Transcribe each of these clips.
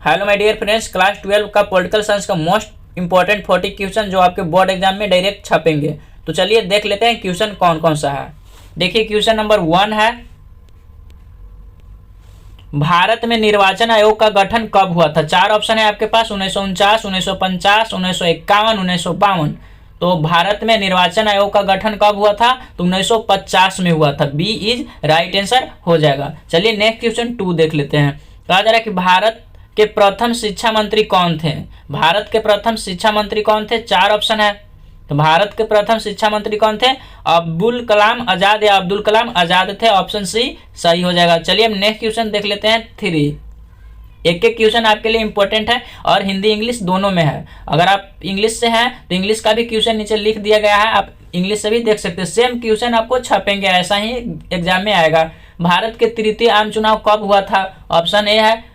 Hello my dear friends, class 12 का political science का most important 40 question जो आपके बोर्ड एग्जाम में डायरेक्ट छपेंगे। तो चलिए देख लेते हैं क्वेश्चन कौन कौन सा है। देखिए क्वेश्चन नंबर 1 है, भारत में निर्वाचन आयोग का गठन कब हुआ था। 4 ऑप्शन है आपके पास, 1949, 1950, 1951, 1952। तो भारत में निर्वाचन आयोग का गठन कब हुआ था, तो 1950 में हुआ था। बी इज राइट आंसर हो जाएगा। चलिए नेक्स्ट क्वेश्चन 2 देख लेते हैं। कहा जा रहा है कि भारत के प्रथम शिक्षा मंत्री कौन थे। भारत के प्रथम शिक्षा मंत्री कौन थे। 4 ऑप्शन है। तो भारत के प्रथम शिक्षा मंत्री कौन थे, अब्दुल कलाम आजाद या अब्दुल कलाम आजाद थे। ऑप्शन सी सही हो जाएगा। चलिए हम नेक्स्ट क्वेश्चन देख लेते हैं 3। एक एक क्वेश्चन आपके लिए इंपॉर्टेंट है और हिंदी इंग्लिश दोनों में है। अगर आप इंग्लिश से हैं तो इंग्लिश का भी क्वेश्चन नीचे लिख दिया गया है, आप इंग्लिश से भी देख सकते हैं। सेम क्वेश्चन आपको छपेंगे, ऐसा ही एग्जाम में आएगा। भारत के तृतीय आम चुनाव कब हुआ था। ऑप्शन ए है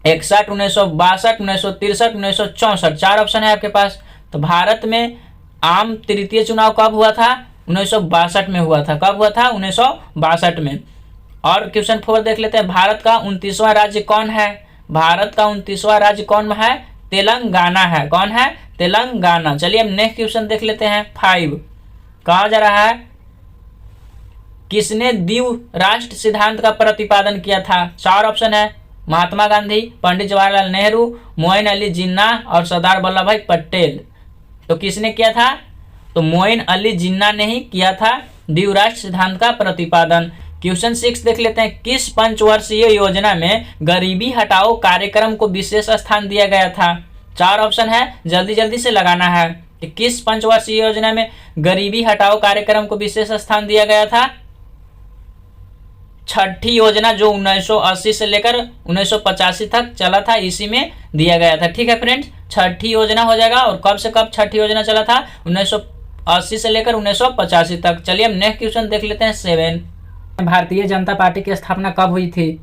61, 1962, 1963, 1964। 4 ऑप्शन है आपके पास। तो भारत में आम तृतीय चुनाव कब हुआ था, 1962 में हुआ था। कब हुआ था, 1962 में। और क्वेश्चन 4 देख लेते हैं। भारत का 29वां राज्य कौन है। भारत का 29वां राज्य कौन है, तेलंगाना है। कौन है, तेलंगाना। चलिए हम नेक्स्ट क्वेश्चन देख लेते हैं 5। कहा जा रहा है किसने द्विव राष्ट्र सिद्धांत का प्रतिपादन किया था। 4 ऑप्शन है, महात्मा गांधी, पंडित जवाहरलाल नेहरू, मोइन अली जिन्ना और सरदार वल्लभ भाई पटेल। तो किसने किया था, तो मोइन अली जिन्ना ने ही किया था द्विराष्ट्र सिद्धांत का प्रतिपादन। क्वेश्चन 6 देख लेते हैं। किस पंचवर्षीय योजना में गरीबी हटाओ कार्यक्रम को विशेष स्थान दिया गया था। 4 ऑप्शन है, जल्दी जल्दी से लगाना है। कि किस पंचवर्षीय योजना में गरीबी हटाओ कार्यक्रम को विशेष स्थान दिया गया था। छठी योजना जो 1980 से लेकर 1985 तक चला था, इसी में दिया गया था। ठीक है फ्रेंड्स, छठी योजना हो जाएगा। और कब से कब छठी योजना चला था, 1980 से लेकर 1985 तक। चलिए हम नेक्स्ट क्वेश्चन देख लेते हैं 7। भारतीय जनता पार्टी की स्थापना कब हुई थी।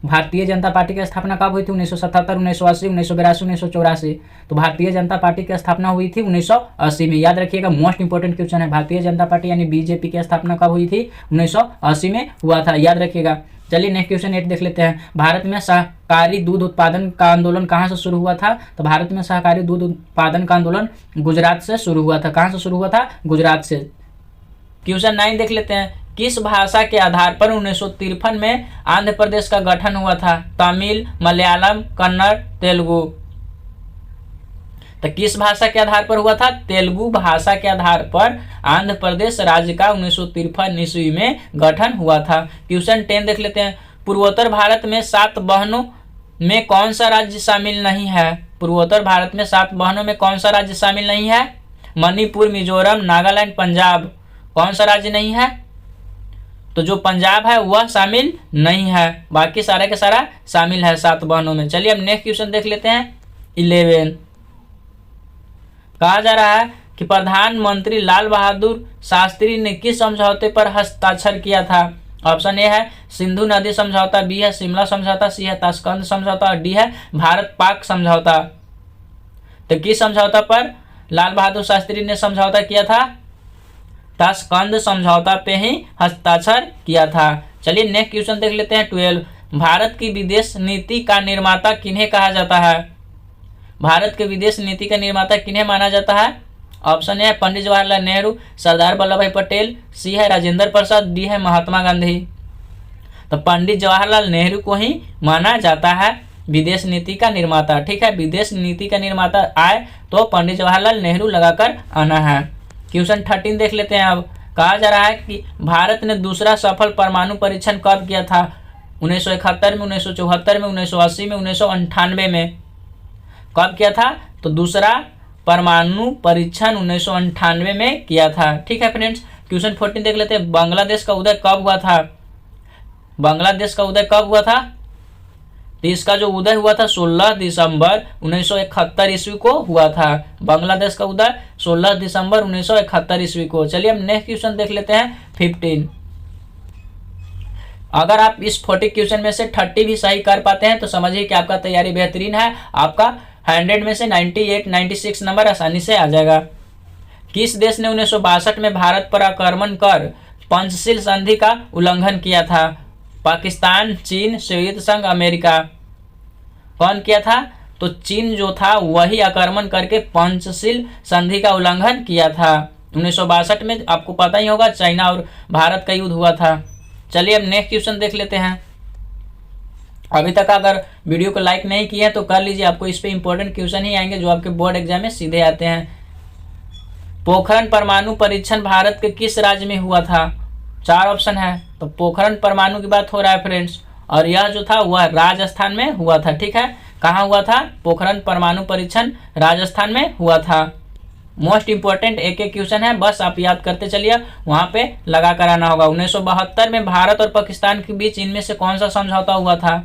भारतीय जनता पार्टी की स्थापना कब हुई थी, 1977, 1980, 1982, 1984। तो भारतीय जनता पार्टी की स्थापना हुई थी 1980 में। याद रखिएगा, मोस्ट इंपोर्टेंट क्वेश्चन है। भारतीय जनता पार्टी यानी बीजेपी की स्थापना कब हुई थी, 1980 में हुआ था। याद रखिएगा। चलिए नेक्स्ट क्वेश्चन 8 देख लेते हैं। भारत में सहकारी दूध उत्पादन का आंदोलन कहाँ से शुरू हुआ था। तो भारत में सहकारी दूध उत्पादन का आंदोलन गुजरात से शुरू हुआ था। कहाँ से शुरू हुआ था, गुजरात से। क्वेश्चन 9 देख लेते हैं। किस भाषा के आधार पर 1953 में आंध्र प्रदेश का गठन हुआ था। तमिल, मलयालम, कन्नड़, तेलुगु। तो किस भाषा के आधार पर हुआ था, तेलुगु भाषा के आधार पर आंध्र प्रदेश राज्य का 1953 ईस्वी में गठन हुआ था। क्वेश्चन 10 देख लेते हैं। पूर्वोत्तर भारत में 7 बहनों में कौन सा राज्य शामिल नहीं है। पूर्वोत्तर भारत में 7 बहनों में कौन सा राज्य शामिल नहीं है। मणिपुर, मिजोरम, नागालैंड, पंजाब। कौन सा राज्य नहीं है, तो जो पंजाब है वह शामिल नहीं है, बाकी सारा के सारा शामिल है 7 बहनों में। चलिए अब नेक्स्ट क्वेश्चन देख लेते हैं 11। कहा जा रहा है कि प्रधानमंत्री लाल बहादुर शास्त्री ने किस समझौते पर हस्ताक्षर किया था। ऑप्शन ए है सिंधु नदी समझौता, बी है शिमला समझौता, सी है ताशकंद समझौता और डी है भारत पाक समझौता। तो किस समझौता पर लाल बहादुर शास्त्री ने समझौता किया था, ताशकंद समझौता पे ही हस्ताक्षर किया था। चलिए नेक्स्ट क्वेश्चन देख लेते हैं 12। भारत की विदेश नीति का निर्माता किन्हें कहा जाता है। भारत के विदेश नीति का निर्माता किन्हें माना जाता है। ऑप्शन ए है पंडित जवाहरलाल नेहरू, सरदार वल्लभ भाई पटेल, सी है राजेंद्र प्रसाद, डी है महात्मा गांधी। तो पंडित जवाहरलाल नेहरू को ही माना जाता है विदेश नीति का निर्माता। ठीक है, विदेश नीति का निर्माता आए तो पंडित जवाहरलाल नेहरू लगाकर आना है। क्वेश्चन 13 देख लेते हैं। अब कहा जा रहा है कि भारत ने दूसरा सफल परमाणु परीक्षण कब किया था। 1971 में, 1974 में, 1980 में, 1998 में। कब किया था, तो दूसरा परमाणु परीक्षण 1998 में किया था। ठीक है फ्रेंड्स, क्वेश्चन 14 देख लेते हैं। बांग्लादेश का उदय कब हुआ था। बांग्लादेश का उदय कब हुआ था, तो इसका जो उदय हुआ था 16 दिसंबर 1971 ईस्वी को हुआ था। बांग्लादेश का उदय 16 दिसंबर 1971 ईस्वी को। चलिए हम नेक्स्ट क्वेश्चन देख लेते हैं 15। अगर आप इस 40 क्वेश्चन में से 30 भी सही कर पाते हैं तो समझिए कि आपका तैयारी बेहतरीन है। आपका 100 में से 98, 96 नंबर आसानी से आ जाएगा। किस देश ने 1962 में भारत पर आक्रमण कर पंचशील संधि का उल्लंघन किया था। पाकिस्तान, चीन, सोवियत संघ, अमेरिका। कौन किया था? तो चीन जो था वही आक्रमण करके पंचशील संधि का उल्लंघन किया था। 1962 में आपको पता ही होगा चाइना और भारत का युद्ध हुआ था। चलिए अब नेक्स्ट क्वेश्चन देख लेते हैं। अभी तक अगर वीडियो को लाइक नहीं किया तो कर लीजिए, आपको इस पे इंपॉर्टेंट क्वेश्चन ही आएंगे जो आपके बोर्ड एग्जाम में सीधे आते हैं। पोखरण परमाणु परीक्षण भारत के किस राज्य में हुआ था? 4 ऑप्शन है। तो पोखरण परमाणु की बात हो रहा है फ्रेंड्स, और यह जो था वह राजस्थान में हुआ था। ठीक है, कहाँ हुआ था? पोखरण परमाणु परीक्षण राजस्थान में हुआ था। मोस्ट इंपोर्टेंट एक एक क्वेश्चन है, बस आप याद करते चलिए, वहां पे लगा कर आना होगा। 1972 में भारत और पाकिस्तान के बीच इनमें से कौन सा समझौता हुआ था?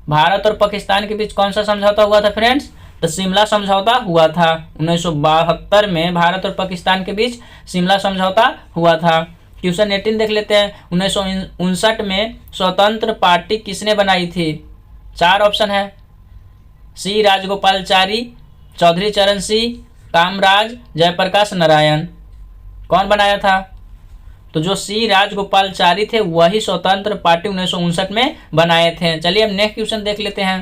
भारत और पाकिस्तान के बीच कौन सा समझौता हुआ था फ्रेंड्स? तो शिमला समझौता हुआ था। 1972 में भारत और पाकिस्तान के बीच शिमला समझौता हुआ था। क्वेश्चन 18 देख लेते हैं। 1959 में स्वतंत्र पार्टी किसने बनाई थी? 4 ऑप्शन है। सी राजगोपालचारी, चौधरी चरण सिंह, कामराज, जयप्रकाश नारायण। कौन बनाया था? तो जो सी राजगोपालचारी थे वही स्वतंत्र पार्टी 1959 में बनाए थे। चलिए अब नेक्स्ट क्वेश्चन देख लेते हैं।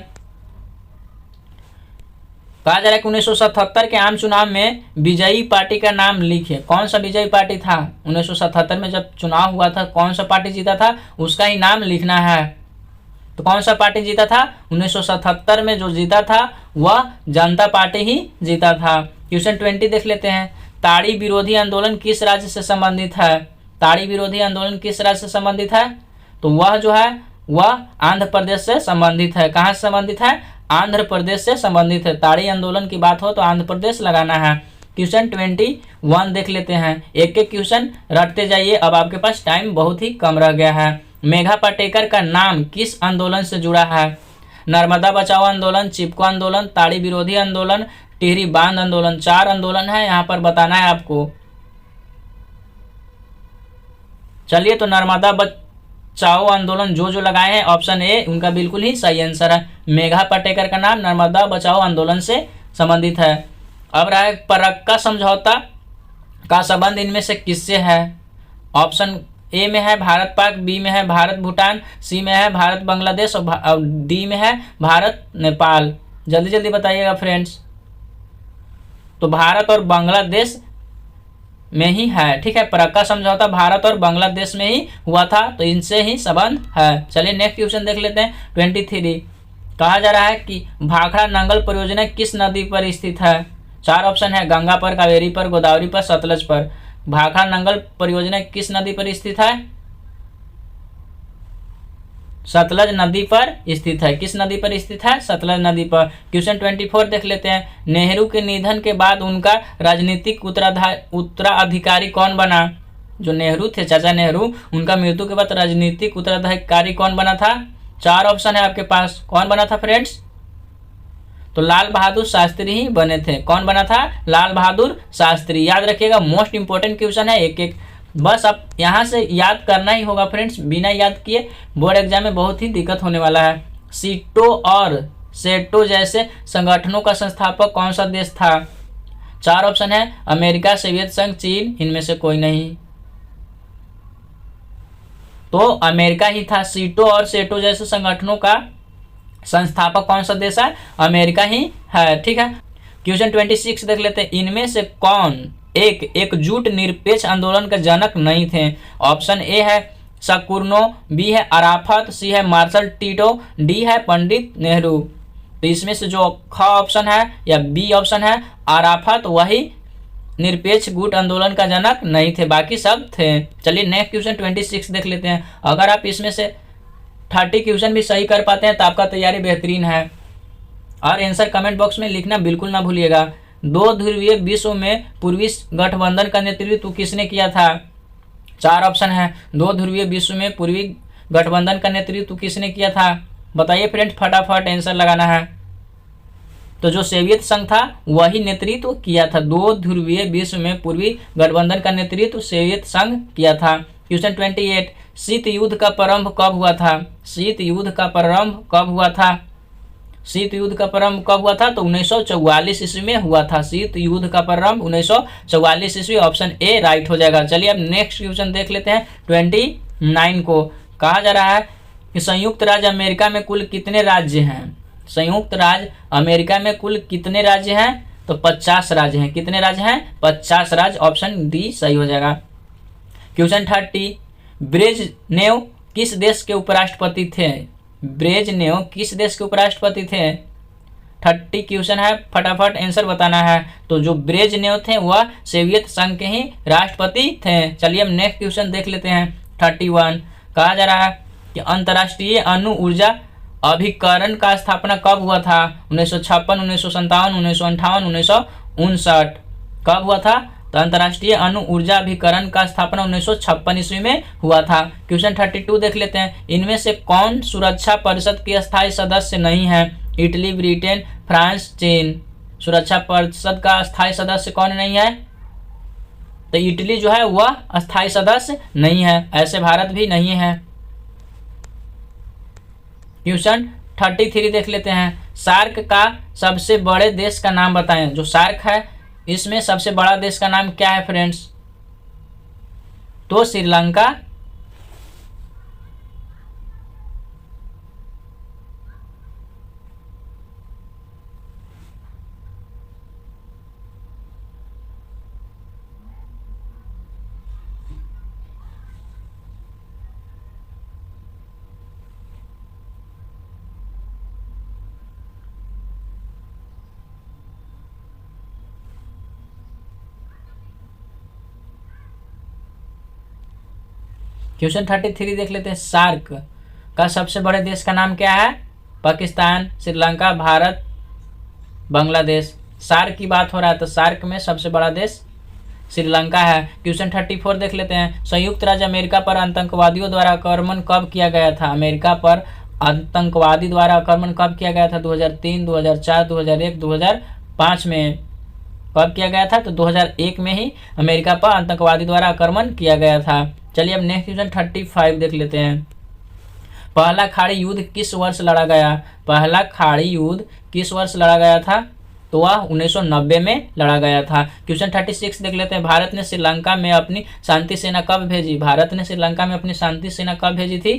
कहा जा रहा है कि 1977 के आम चुनाव में विजयी पार्टी का नाम लिखिए। कौन सा विजयी पार्टी था? 1977 में जब चुनाव हुआ था कौन सा पार्टी जीता था उसका ही नाम लिखना है। तो कौन सा पार्टी जीता था? 1977 में जो जीता था वह जनता पार्टी ही जीता था। क्वेश्चन 20 देख लेते हैं। ताड़ी विरोधी आंदोलन किस राज्य से संबंधित है? ताड़ी विरोधी आंदोलन किस राज्य से संबंधित है? तो वह जो है वह आंध्र प्रदेश से संबंधित है। कहाँ से संबंधित है? आंध्र प्रदेश से संबंधित है। ताड़ी आंदोलन की बात हो तो आंध्र प्रदेश लगाना है। क्वेश्चन 21 देख लेते हैं। एक एक क्वेश्चन रटते जाइए, अब आपके पास टाइम बहुत ही कम रह गया है। मेघा पाटेकर का नाम किस आंदोलन से जुड़ा है? नर्मदा बचाओ आंदोलन, चिपको आंदोलन, ताड़ी विरोधी आंदोलन, टिहरी बांध आंदोलन। 4 आंदोलन है, यहाँ पर बताना है आपको। चलिए तो नर्मदा बचाओ आंदोलन जो लगाए हैं ऑप्शन ए उनका बिल्कुल ही सही आंसर है। मेघा पाटेकर का नाम नर्मदा बचाओ आंदोलन से संबंधित है। अब रहा है फरक्का समझौता का संबंध इनमें से किससे है? ऑप्शन ए में है भारत पाक, बी में है भारत भूटान, सी में है भारत बांग्लादेश और डी में है भारत नेपाल। जल्दी जल्दी बताइएगा फ्रेंड्स। तो भारत और बांग्लादेश में ही है। ठीक है, फरक्का समझौता भारत और बांग्लादेश में ही हुआ था, तो इनसे ही संबंध है। चलिए नेक्स्ट क्वेश्चन देख लेते हैं। 23 कहा जा रहा है कि भाखड़ा नंगल परियोजना किस नदी पर स्थित है? 4 ऑप्शन है। गंगा पर, कावेरी पर, गोदावरी पर, सतलज पर। भाखड़ा नंगल परियोजना किस नदी पर स्थित है? सतलज नदी पर स्थित है। किस नदी पर स्थित है? सतलज नदी पर। क्वेश्चन 24 देख लेते हैं। नेहरू के निधन के बाद उनका राजनीतिक उत्तराधिकारी कौन बना? जो नेहरू थे, चाचा नेहरू, उनका मृत्यु के बाद राजनीतिक उत्तराधिकारी कौन बना था? 4 ऑप्शन है आपके पास। कौन बना था फ्रेंड्स? तो लाल बहादुर शास्त्री ही बने थे। कौन बना था? लाल बहादुर शास्त्री। याद रखिएगा, मोस्ट इंपोर्टेंट क्वेश्चन है, एक एक बस आप यहाँ से याद करना ही होगा फ्रेंड्स। बिना याद किए बोर्ड एग्जाम में बहुत ही दिक्कत होने वाला है। सीटो और सेटो जैसे संगठनों का संस्थापक कौन सा देश था? 4 ऑप्शन है। अमेरिका, सोवियत संघ, चीन। इनमें से कोई नहीं। तो अमेरिका ही था। सीटो और सेटो जैसे संगठनों का संस्थापक कौन सा देश है? अमेरिका ही है। ठीक है, क्वेश्चन 26 देख लेते हैं। इनमें से कौन एकजुट निरपेक्ष आंदोलन का जनक नहीं थे? ऑप्शन ए है शकुरनो, बी है अराफत, सी है मार्शल टीटो, डी है पंडित नेहरू। तो इसमें से जो ख ऑप्शन है या बी ऑप्शन है अराफत, वही निरपेक्ष गुट आंदोलन का जनक नहीं थे, बाकी सब थे। चलिए नेक्स्ट क्वेश्चन 26 देख लेते हैं। अगर आप इसमें से 30 क्वेश्चन भी सही कर पाते हैं तो आपका तैयारी बेहतरीन है। और आंसर कमेंट बॉक्स में लिखना बिल्कुल ना भूलिएगा। 2 ध्रुवीय विश्व में पूर्वी गठबंधन का नेतृत्व किसने किया था? 4 ऑप्शन है। 2 ध्रुवीय विश्व में पूर्वी गठबंधन का नेतृत्व किसने किया था? बताइए फ्रेंड्स, फटाफट आंसर लगाना है। तो जो सोवियत संघ था वही नेतृत्व किया था। 2 ध्रुवीय विश्व में पूर्वी गठबंधन का नेतृत्व सोवियत संघ किया था। क्वेश्चन 28 शीत युद्ध का प्रारंभ कब हुआ था? शीत युद्ध का प्रारंभ कब हुआ था? शीत युद्ध का प्रारंभ कब हुआ था? तो 1944 ईस्वी में हुआ था। शीत युद्ध का प्रारंभ 1944 ईस्वी, ऑप्शन ए राइट हो जाएगा। चलिए अब नेक्स्ट क्वेश्चन देख लेते हैं 29 को। कहा जा रहा है कि संयुक्त राज्य अमेरिका में कुल कितने राज्य हैं? संयुक्त राज्य अमेरिका में कुल कितने राज्य हैं? तो 50 राज्य हैं। कितने राज्य हैं? 50 राज्य। ऑप्शन डी सही हो जाएगा। क्वेश्चन 30, ब्रेजनेव किस देश के उपराष्ट्रपति थे? ब्रेजनेव किस देश के उपराष्ट्रपति थे? 30 क्वेश्चन है, फटाफट आंसर बताना है। तो जो ब्रेजनेव थे वह सोवियत संघ के ही राष्ट्रपति थे। चलिए हम नेक्स्ट क्वेश्चन देख लेते हैं। 31 कहा जा रहा है कि अंतर्राष्ट्रीय अणु ऊर्जा अभिकरण का स्थापना कब हुआ था? 1956, 1957, 1958, 1959। कब हुआ था? तो अंतर्राष्ट्रीय अणु ऊर्जा अभिकरण का स्थापना 1956 ईस्वी में हुआ था। क्वेश्चन 32 देख लेते हैं। इनमें से कौन सुरक्षा परिषद के स्थायी सदस्य नहीं है? इटली, ब्रिटेन, फ्रांस, चीन। सुरक्षा परिषद का स्थायी सदस्य कौन नहीं है? तो इटली जो है वह स्थायी सदस्य नहीं है, ऐसे भारत भी नहीं है। क्वेश्चन 33 देख लेते हैं। सार्क का सबसे बड़े देश का नाम बताएं। जो सार्क है इसमें सबसे बड़ा देश का नाम क्या है फ्रेंड्स? तो श्रीलंका। क्वेश्चन 33 देख लेते हैं। सार्क का सबसे बड़े देश का नाम क्या है? पाकिस्तान, श्रीलंका, भारत, बांग्लादेश। सार्क की बात हो रहा है तो सार्क में सबसे बड़ा देश श्रीलंका है। क्वेश्चन 34 देख लेते हैं। संयुक्त राज्य अमेरिका पर आतंकवादियों द्वारा आक्रमण कब किया गया था? अमेरिका पर आतंकवादी द्वारा आक्रमण कब किया गया था? 2003, 2004, 2001, 2005 में। कब किया गया था? तो 2001 में ही अमेरिका पर आतंकवादी द्वारा आक्रमण किया गया था। चलिए अब नेक्स्ट क्वेश्चन 35 देख लेते हैं। पहला खाड़ी युद्ध किस वर्ष लड़ा गया? पहला खाड़ी युद्ध किस वर्ष लड़ा गया था? तो वह 1990 में लड़ा गया था। क्वेश्चन 36 देख लेते हैं। भारत ने श्रीलंका में अपनी शांति सेना कब भेजी? भारत ने श्रीलंका में अपनी शांति सेना कब भेजी थी?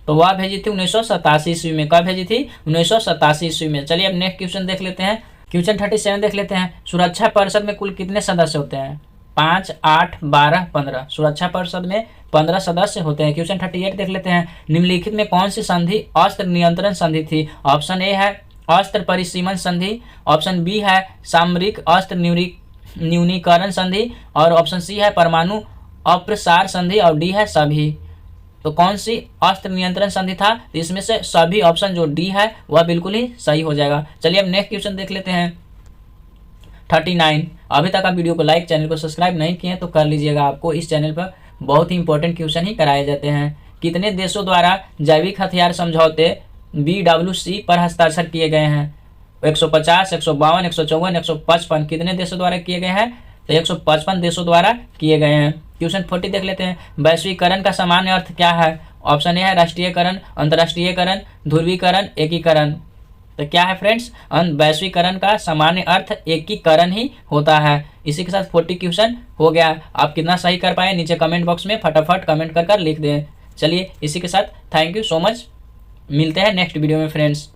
तो वह भेजी थी 1987 ईस्वी में। कब भेजी थी? 1987 ईस्वी में। चलिए अब नेक्स्ट क्वेश्चन देख लेते हैं। क्वेश्चन 37 देख लेते हैं। सुरक्षा परिषद में कुल कितने सदस्य होते हैं? 5, 8, 12, 15। सुरक्षा परिषद में 15 सदस्य होते हैं। क्वेश्चन 38 देख लेते हैं। निम्नलिखित में कौन सी संधि अस्त्र नियंत्रण संधि थी? ऑप्शन ए है अस्त्र परिसीमन संधि, ऑप्शन बी है सामरिक अस्त्र न्यूनीकरण संधि, और ऑप्शन सी है परमाणु अप्रसार संधि, और डी है सभी। तो कौन सी अस्त्र नियंत्रण संधि था? तो इसमें से सभी, ऑप्शन जो डी है वह बिल्कुल ही सही हो जाएगा। चलिए अब नेक्स्ट क्वेश्चन देख लेते हैं। 39। अभी तक आप वीडियो को लाइक, चैनल को सब्सक्राइब नहीं किए हैं तो कर लीजिएगा। आपको इस चैनल पर बहुत ही इंपॉर्टेंट क्वेश्चन ही कराए जाते हैं। कितने देशों द्वारा जैविक हथियार समझौते BWC पर हस्ताक्षर किए गए हैं? 150, 152, 154, 155। कितने देशों द्वारा किए गए हैं? तो 155 देशों द्वारा किए गए हैं। क्वेश्चन 40 देख लेते हैं। वैश्वीकरण का सामान्य अर्थ क्या है? ऑप्शन ए है राष्ट्रीयकरण, अंतर्राष्ट्रीयकरण, ध्रुवीकरण, एकीकरण। तो क्या है फ्रेंड्स? वैश्वीकरण का सामान्य अर्थ एकीकरण ही होता है। इसी के साथ 40 क्वेश्चन हो गया। आप कितना सही कर पाए नीचे कमेंट बॉक्स में फटाफट कमेंट कर लिख दें। चलिए इसी के साथ थैंक यू सो मच। मिलते हैं नेक्स्ट वीडियो में फ्रेंड्स।